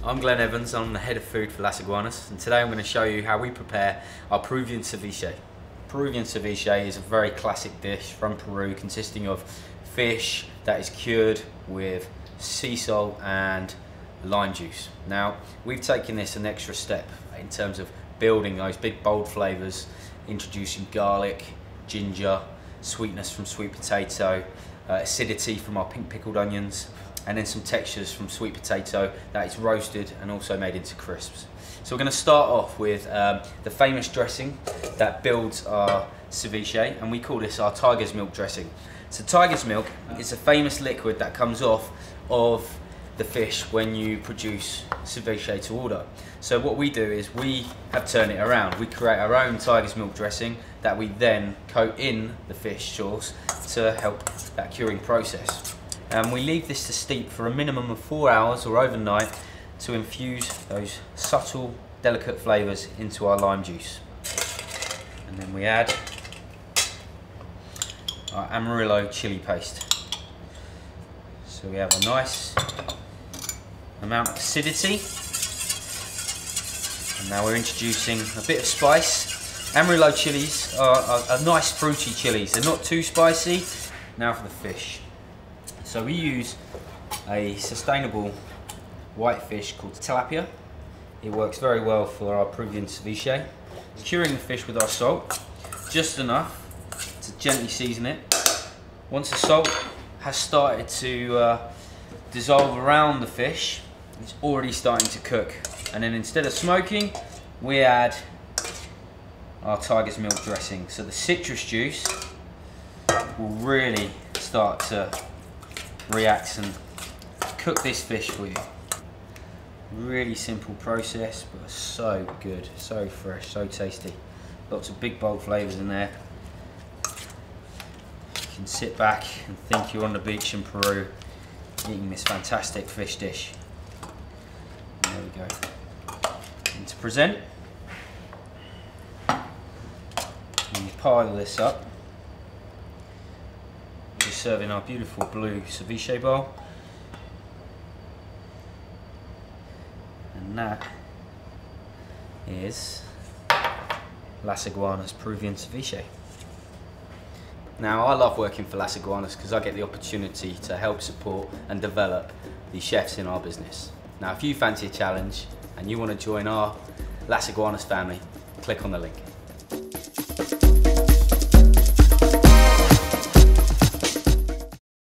I'm Glenn Evans, I'm the head of food for Las Iguanas, and today I'm going to show you how we prepare our Peruvian ceviche. Peruvian ceviche is a very classic dish from Peru consisting of fish that is cured with sea salt and lime juice. Now, we've taken this an extra step in terms of building those big bold flavours, introducing garlic, ginger, sweetness from sweet potato, acidity from our pink pickled onions, and then some textures from sweet potato that is roasted and also made into crisps. So we're going to start off with the famous dressing that builds our ceviche, and we call this our tiger's milk dressing. So tiger's milk is a famous liquid that comes off of the fish when you produce ceviche to order. So what we do is we have turned it around. We create our own tiger's milk dressing that we then coat in the fish sauce to help that curing process. And we leave this to steep for a minimum of 4 hours or overnight to infuse those subtle, delicate flavours into our lime juice. And then we add our Amarillo chili paste. So we have a nice amount of acidity. And now we're introducing a bit of spice. Amarillo chilies are nice fruity chilies. They're not too spicy. Now for the fish. So we use a sustainable white fish called tilapia. It works very well for our Peruvian ceviche. Curing the fish with our salt, just enough to gently season it. Once the salt has started to dissolve around the fish, it's already starting to cook. And then instead of smoking, we add our tiger's milk dressing. So the citrus juice will really start to react and cook this fish for you. Really simple process, but so good, so fresh, so tasty. Lots of big bold flavours in there. You can sit back and think you're on the beach in Peru eating this fantastic fish dish. And there we go. And to present, you pile this up. We're serving our beautiful blue ceviche bowl, and that is Las Iguanas Peruvian ceviche. Now, I love working for Las Iguanas because I get the opportunity to help support and develop the chefs in our business. Now, if you fancy a challenge and you want to join our Las Iguanas family, click on the link.